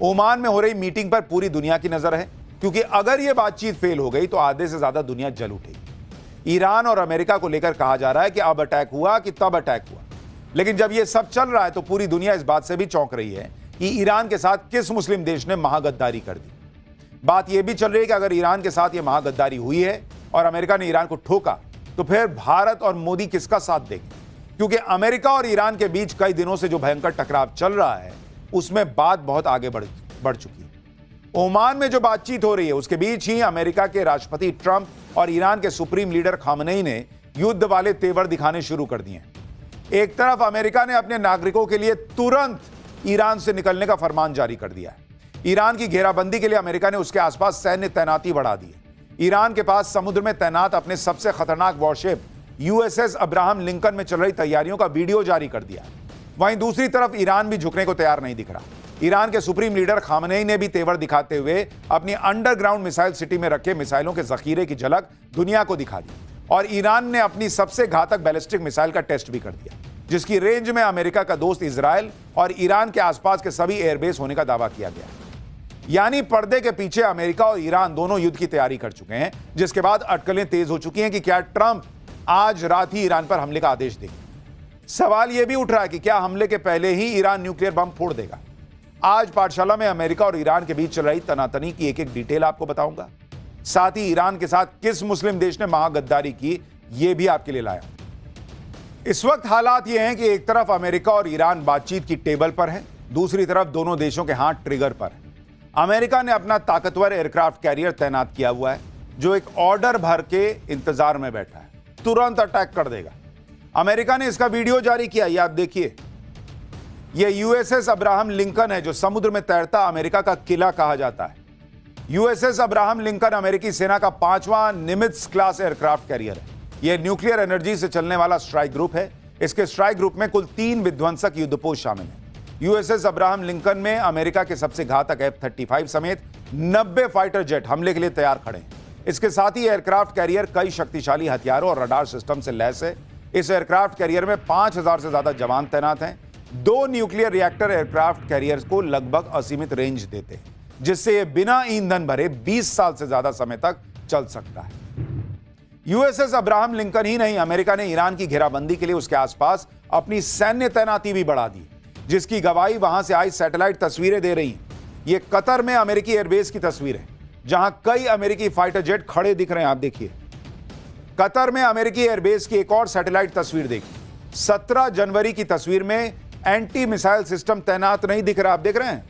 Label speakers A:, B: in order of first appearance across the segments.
A: Oman में हो रही मीटिंग पर पूरी दुनिया की नजर है, क्योंकि अगर यह बातचीत फेल हो गई तो आधे से ज्यादा दुनिया जल उठेगी। ईरान और अमेरिका को लेकर कहा जा रहा है कि अब अटैक हुआ कि तब अटैक हुआ, लेकिन जब यह सब चल रहा है तो पूरी दुनिया इस बात से भी चौंक रही है कि ईरान के साथ किस मुस्लिम देश ने महागद्दारी कर दी। बात यह भी चल रही है कि अगर ईरान के साथ यह महागद्दारी हुई है और अमेरिका ने ईरान को ठोका तो फिर भारत और मोदी किसका साथ देंगे, क्योंकि अमेरिका और ईरान के बीच कई दिनों से जो भयंकर टकराव चल रहा है उसमें बात बहुत आगे बढ़ चुकी है। ओमान में जो बातचीत हो रही है उसके बीच ही अमेरिका के राष्ट्रपति ट्रंप और ईरान के सुप्रीम लीडर खामनेई ने युद्ध वाले तेवर दिखाने शुरू कर दिए हैं। एक तरफ अमेरिका ने अपने नागरिकों के लिए तुरंत ईरान से निकलने का फरमान जारी कर दिया है। ईरान की घेराबंदी के लिए अमेरिका ने उसके आसपास सैन्य तैनाती बढ़ा दी है। ईरान के पास समुद्र में तैनात अपने सबसे खतरनाक वॉरशिप यूएसएस अब्राहम लिंकन में चल रही तैयारियों का वीडियो जारी कर दिया है। वहीं दूसरी तरफ ईरान भी झुकने को तैयार नहीं दिख रहा। ईरान के सुप्रीम लीडर खामनेई ने भी तेवर दिखाते हुए अपनी अंडरग्राउंड मिसाइल सिटी में रखे मिसाइलों के जखीरे की झलक दुनिया को दिखा दी, और ईरान ने अपनी सबसे घातक बैलिस्टिक मिसाइल का टेस्ट भी कर दिया, जिसकी रेंज में अमेरिका का दोस्त इजराइल और ईरान के आसपास के सभी एयरबेस होने का दावा किया गया। यानी पर्दे के पीछे अमेरिका और ईरान दोनों युद्ध की तैयारी कर चुके हैं, जिसके बाद अटकलें तेज हो चुकी हैं कि क्या ट्रंप आज रात ही ईरान पर हमले का आदेश देंगे। सवाल यह भी उठ रहा है कि क्या हमले के पहले ही ईरान न्यूक्लियर बम फोड़ देगा। आज पाठशाला में अमेरिका और ईरान के बीच चल रही तनातनी की एक एक डिटेल आपको बताऊंगा। साथ ही ईरान के साथ किस मुस्लिम देश ने महागद्दारी की यह भी आपके लिए लाया। इस वक्त हालात यह हैं कि एक तरफ अमेरिका और ईरान बातचीत की टेबल पर है, दूसरी तरफ दोनों देशों के हाथ ट्रिगर पर है। अमेरिका ने अपना ताकतवर एयरक्राफ्ट कैरियर तैनात किया हुआ है, जो एक ऑर्डर भर के इंतजार में बैठा है, तुरंत अटैक कर देगा। अमेरिका ने इसका वीडियो जारी किया, ये आप देखिए। यह यूएसएस अब्राहम लिंकन है, जो समुद्र में तैरता अमेरिका का किला कहा जाता है। यूएसएस अब्राहम लिंकन अमेरिकी सेना का 5वां निमित्ज क्लास एयरक्राफ्ट कैरियर है। यह न्यूक्लियर एनर्जी से चलने वाला स्ट्राइक ग्रुप है। इसके स्ट्राइक ग्रुप में कुल 3 विध्वंसक युद्धपोत शामिल हैं। यूएसएस अब्राहम लिंकन में अमेरिका के सबसे घातक F-35 समेत 90 फाइटर जेट हमले के लिए तैयार खड़े हैं। इसके साथ ही एयरक्राफ्ट कैरियर कई शक्तिशाली हथियारों और रडार सिस्टम से लैस है। इस एयरक्राफ्ट कैरियर में 5000 से ज्यादा जवान तैनात हैं। 2 न्यूक्लियर रिएक्टर एयरक्राफ्ट कैरियर्स को लगभग असीमित रेंज देते हैं, जिससे यह बिना ईंधन भरे 20 साल से ज्यादा समय तक चल सकता है। यूएसएस अब्राहम लिंकन ही नहीं, अमेरिका ने ईरान की घेराबंदी के लिए उसके आसपास अपनी सैन्य तैनाती भी बढ़ा दी, जिसकी गवाही वहां से आई सैटेलाइट तस्वीरें दे रही हैं। यह कतर में अमेरिकी एयरबेस की तस्वीर है, जहां कई अमेरिकी फाइटर जेट खड़े दिख रहे हैं। आप देखिए, कतर में अमेरिकी एयरबेस की एक और सैटेलाइट तस्वीर देखिए। 17 जनवरी की तस्वीर में एंटी मिसाइल सिस्टम तैनात नहीं दिख रहा, आप देख रहे हैं,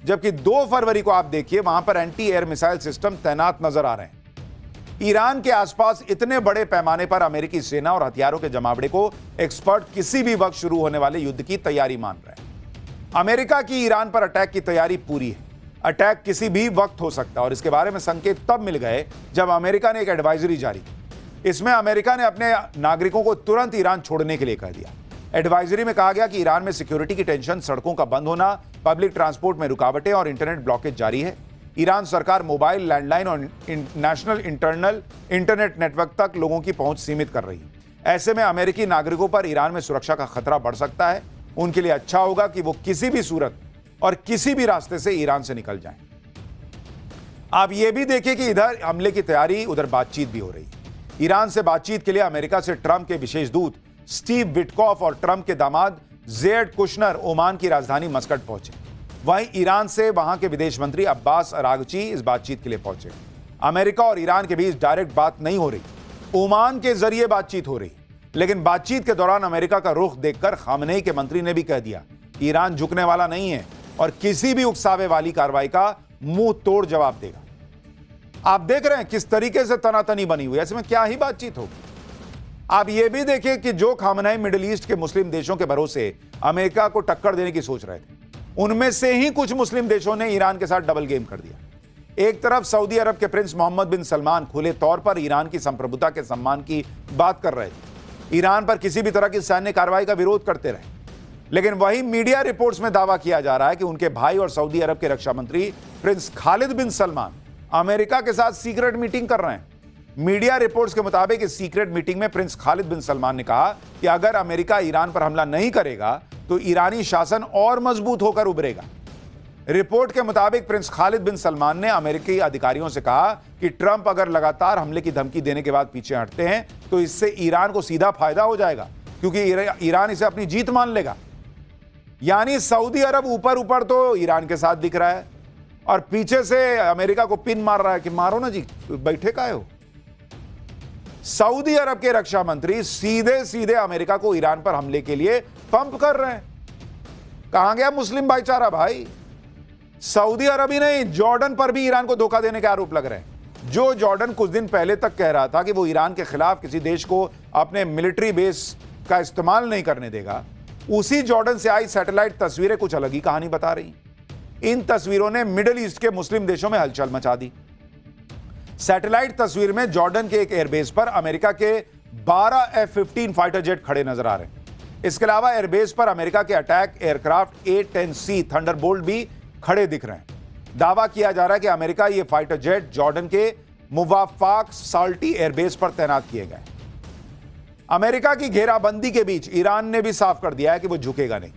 A: जबकि 2 फरवरी को आप देखिए, वहां पर एंटी एयर मिसाइल सिस्टम तैनात नजर आ रहे हैं। ईरान के आसपास इतने बड़े पैमाने पर अमेरिकी सेना और हथियारों के जमावड़े को एक्सपर्ट किसी भी वक्त शुरू होने वाले युद्ध की तैयारी मान रहे हैं। अमेरिका की ईरान पर अटैक की तैयारी पूरी है। अटैक किसी भी वक्त हो सकता है, और इसके बारे में संकेत तब मिल गए जब अमेरिका ने एक एडवाइजरी जारी की। इसमें अमेरिका ने अपने नागरिकों को तुरंत ईरान छोड़ने के लिए कह दिया। एडवाइजरी में कहा गया कि ईरान में सिक्योरिटी की टेंशन, सड़कों का बंद होना, पब्लिक ट्रांसपोर्ट में रुकावटें और इंटरनेट ब्लॉकेज जारी है। ईरान सरकार मोबाइल, लैंडलाइन और नेशनल इंटरनेट नेटवर्क तक लोगों की पहुंच सीमित कर रही है। ऐसे में अमेरिकी नागरिकों पर ईरान में सुरक्षा का खतरा बढ़ सकता है। उनके लिए अच्छा होगा कि वो किसी भी सूरत और किसी भी रास्ते से ईरान से निकल जाएं। आप ये भी देखिए कि इधर हमले की तैयारी, उधर बातचीत भी हो रही है। ईरान से बातचीत के लिए अमेरिका से ट्रंप के विशेष दूत स्टीव विटकॉफ और ट्रंप के दामाद जेड कुशनर ओमान की राजधानी मस्कट पहुंचे। वहीं ईरान से वहां के विदेश मंत्री अब्बास अरागची इस बातचीत के लिए पहुंचे। अमेरिका और ईरान के बीच डायरेक्ट बात नहीं हो रही, ओमान के जरिए बातचीत हो रही। लेकिन बातचीत के दौरान अमेरिका का रुख देखकर खामनेई के मंत्री ने भी कह दिया, ईरान झुकने वाला नहीं है और किसी भी उकसावे वाली कार्रवाई का मुंह तोड़ जवाब देगा। आप देख रहे हैं किस तरीके से तनातनी बनी हुई है, ऐसे में क्या ही बातचीत होगी। आप यह भी देखिए कि जो खामनेई मिडिल ईस्ट के मुस्लिम देशों के भरोसे अमेरिका को टक्कर देने की सोच रहे थे, उनमें से ही कुछ मुस्लिम देशों ने ईरान के साथ डबल गेम कर दिया। एक तरफ सऊदी अरब के प्रिंस मोहम्मद बिन सलमान खुले तौर पर ईरान की संप्रभुता के सम्मान की बात कर रहे थे, ईरान पर किसी भी तरह की सैन्य कार्रवाई का विरोध करते रहे। लेकिन वही मीडिया रिपोर्ट्स में दावा किया जा रहा है कि उनके भाई और सऊदी अरब के रक्षा मंत्री प्रिंस खालिद बिन सलमान अमेरिका के साथ सीक्रेट मीटिंग कर रहे हैं। मीडिया रिपोर्ट्स के मुताबिक इस सीक्रेट मीटिंग में प्रिंस खालिद बिन सलमान ने कहा कि अगर अमेरिका ईरान पर हमला नहीं करेगा तो ईरानी शासन और मजबूत होकर उभरेगा। रिपोर्ट के मुताबिक प्रिंस खालिद बिन सलमान ने अमेरिकी अधिकारियों से कहा कि ट्रंप अगर लगातार हमले की धमकी देने के बाद पीछे हटते हैं तो इससे ईरान को सीधा फायदा हो जाएगा, क्योंकि ईरान इसे अपनी जीत मान लेगा। यानी सऊदी अरब ऊपर ऊपर तो ईरान के साथ दिख रहा है और पीछे से अमेरिका को पिन मार रहा है कि मारो ना जी, बैठे काहे हो। सऊदी अरब के रक्षा मंत्री सीधे सीधे अमेरिका को ईरान पर हमले के लिए पंप कर रहे हैं। कहां गया मुस्लिम भाईचारा भाई। सऊदी अरब ही नहीं, जॉर्डन पर भी ईरान को धोखा देने के आरोप लग रहे हैं। जो जॉर्डन कुछ दिन पहले तक कह रहा था कि वो ईरान के खिलाफ किसी देश को अपने मिलिट्री बेस का इस्तेमाल नहीं करने देगा, उसी जॉर्डन से आई सैटेलाइट तस्वीरें कुछ अलग ही कहानी बता रही। इन तस्वीरों ने मिडिल ईस्ट के मुस्लिम देशों में हलचल मचा दी। सैटेलाइट तस्वीर में जॉर्डन के एक एयरबेस पर अमेरिका के 12 F-15 फाइटर जेट खड़े नजर आ रहे हैं। इसके अलावा एयरबेस पर अमेरिका के अटैक एयरक्राफ्ट A-10C थंडरबोल्ट भी खड़े दिख रहे हैं। दावा किया जा रहा है कि अमेरिका ये फाइटर जेट जॉर्डन के मुवाफाक साल्टी एयरबेस पर तैनात किए गए। अमेरिका की घेराबंदी के बीच ईरान ने भी साफ कर दिया है कि वो झुकेगा नहीं।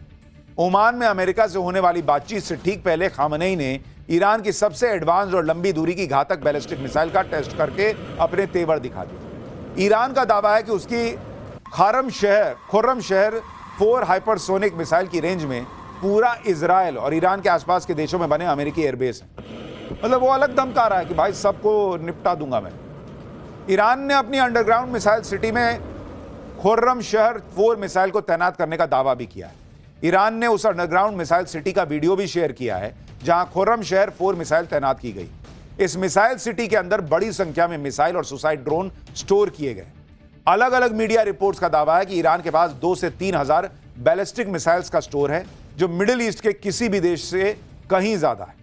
A: ओमान में अमेरिका से होने वाली बातचीत से ठीक पहले खामनेई ने ईरान की सबसे एडवांस्ड और लंबी दूरी की घातक बैलिस्टिक मिसाइल का टेस्ट करके अपने तेवर दिखा दिए। ईरान का दावा है कि उसकी खुर्रम शहर 4 हाइपरसोनिक मिसाइल की रेंज में पूरा इजराइल और ईरान के आसपास के देशों में बने अमेरिकी एयरबेस है। मतलब वो अलग धमका रहा है कि भाई सबको निपटा दूंगा मैं। ईरान ने अपनी अंडरग्राउंड मिसाइल सिटी में खुर्रम शहर 4 मिसाइल को तैनात करने का दावा भी किया है। ईरान ने उस अंडरग्राउंड मिसाइल सिटी का वीडियो भी शेयर किया है जहां खुर्रम शहर 4 मिसाइल तैनात की गई। इस मिसाइल सिटी के अंदर बड़ी संख्या में मिसाइल और सुसाइड ड्रोन स्टोर किए गए। अलग अलग मीडिया रिपोर्ट्स का दावा है कि ईरान के पास 2 से 3 हजार बैलिस्टिक मिसाइल्स का स्टोर है, जो मिडिल ईस्ट के किसी भी देश से कहीं ज्यादा है।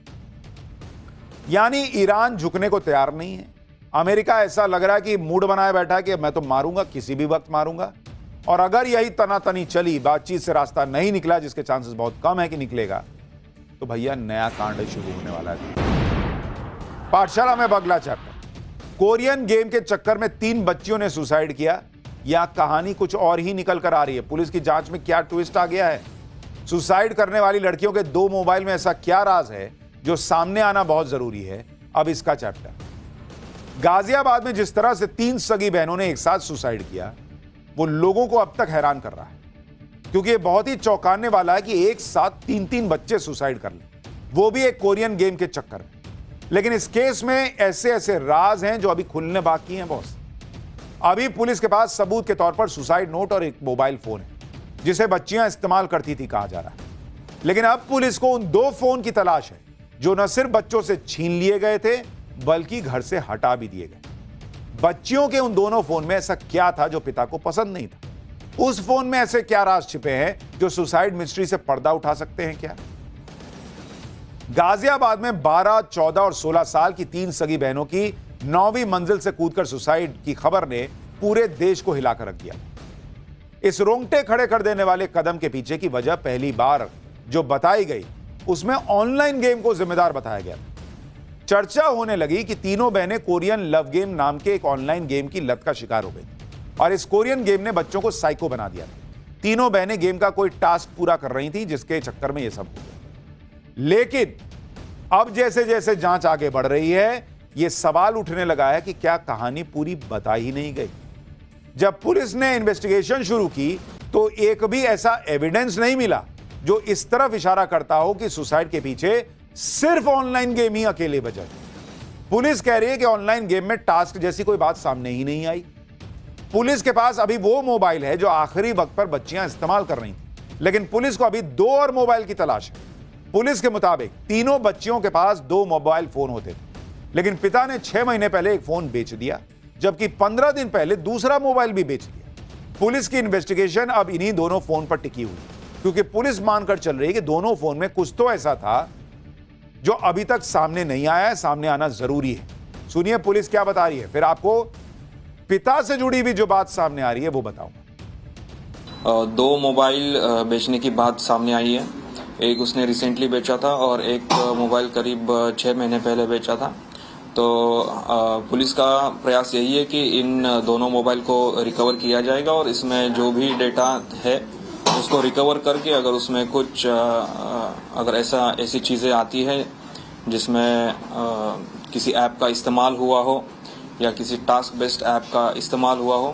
A: यानी ईरान झुकने को तैयार नहीं है। अमेरिका ऐसा लग रहा है कि मूड बनाए बैठा है कि मैं तो मारूंगा, किसी भी वक्त मारूंगा। और अगर यही तनातनी चली, बातचीत से रास्ता नहीं निकला, जिसके चांसेस बहुत कम है कि निकलेगा, तो भैया नया कांड शुरू होने वाला है। पाठशाला में अगला चैप्टर। कोरियन गेम के चक्कर में 3 बच्चियों ने सुसाइड किया, या कहानी कुछ और ही निकल कर आ रही है। पुलिस की जांच में क्या ट्विस्ट आ गया है? सुसाइड करने वाली लड़कियों के 2 मोबाइल में ऐसा क्या राज है जो सामने आना बहुत जरूरी है? अब इसका चैप्टर। गाजियाबाद में जिस तरह से 3 सगी बहनों ने एक साथ सुसाइड किया, वो लोगों को अब तक हैरान कर रहा है, क्योंकि ये बहुत ही चौंकाने वाला है कि एक साथ 3-3 बच्चे सुसाइड कर लें, वो भी एक कोरियन गेम के चक्कर में। लेकिन इस केस में ऐसे ऐसे राज हैं जो अभी खुलने बाकी हैं बॉस। अभी पुलिस के पास सबूत के तौर पर सुसाइड नोट और एक मोबाइल फोन है जिसे बच्चियां इस्तेमाल करती थी, कहा जा रहा है। लेकिन अब पुलिस को उन 2 फोन की तलाश है जो न सिर्फ बच्चों से छीन लिए गए थे, बल्कि घर से हटा भी दिए गए। बच्चियों के उन दोनों फोन में ऐसा क्या था जो पिता को पसंद नहीं था? उस फोन में ऐसे क्या राज छिपे हैं जो सुसाइड मिस्ट्री से पर्दा उठा सकते हैं क्या? गाजियाबाद में 12, 14 और 16 साल की 3 सगी बहनों की 9वीं मंजिल से कूदकर सुसाइड की खबर ने पूरे देश को हिलाकर रख दिया। इस रोंगटे खड़े कर देने वाले कदम के पीछे की वजह पहली बार जो बताई गई, उसमें ऑनलाइन गेम को जिम्मेदार बताया गया। चर्चा होने लगी कि तीनों बहनें कोरियन लव गेम नाम के एक ऑनलाइन गेम की लत का शिकार हो गई और इस कोरियन गेम ने बच्चों को साइको बना दिया था। तीनों बहनें गेम का कोई टास्क पूरा कर रही थी, जिसके चक्कर में यह सब हो गया। लेकिन अब जैसे जैसे जांच आगे बढ़ रही है, यह सवाल उठने लगा है कि क्या कहानी पूरी बताई ही नहीं गई। जब पुलिस ने इन्वेस्टिगेशन शुरू की तो एक भी ऐसा एविडेंस नहीं मिला जो इस तरफ इशारा करता हो कि सुसाइड के पीछे सिर्फ ऑनलाइन गेम ही अकेले वजह है। पुलिस कह रही है कि ऑनलाइन गेम में टास्क जैसी कोई बात सामने ही नहीं आई। पुलिस के पास अभी वो मोबाइल है जो आखिरी वक्त पर बच्चियां इस्तेमाल कर रही थी, लेकिन पुलिस को अभी 2 और मोबाइल की तलाश है। पुलिस के मुताबिक तीनों बच्चियों के पास 2 मोबाइल फोन होते थे, लेकिन पिता ने 6 महीने पहले एक फोन बेच दिया, जबकि 15 दिन पहले दूसरा मोबाइल भी बेच दिया। पुलिस की इन्वेस्टिगेशन अब इन्हीं दोनों फोन पर टिकी हुई, क्योंकि पुलिस मानकर चल रही है कि दोनों फोन में कुछ तो ऐसा था जो अभी तक सामने नहीं आया है, सामने आना जरूरी है। सुनिए पुलिस क्या बता रही है, फिर आपको पिता से जुड़ी हुई जो बात सामने आ रही है वो बताऊंगा।
B: 2 मोबाइल बेचने की बात सामने आई है। एक उसने रिसेंटली बेचा था और एक मोबाइल करीब 6 महीने पहले बेचा था। तो पुलिस का प्रयास यही है कि इन दोनों मोबाइल को रिकवर किया जाएगा और इसमें जो भी डेटा है उसको रिकवर करके अगर उसमें कुछ अगर ऐसी चीज़ें आती है जिसमें किसी ऐप का इस्तेमाल हुआ हो या किसी टास्क बेस्ड ऐप का इस्तेमाल हुआ हो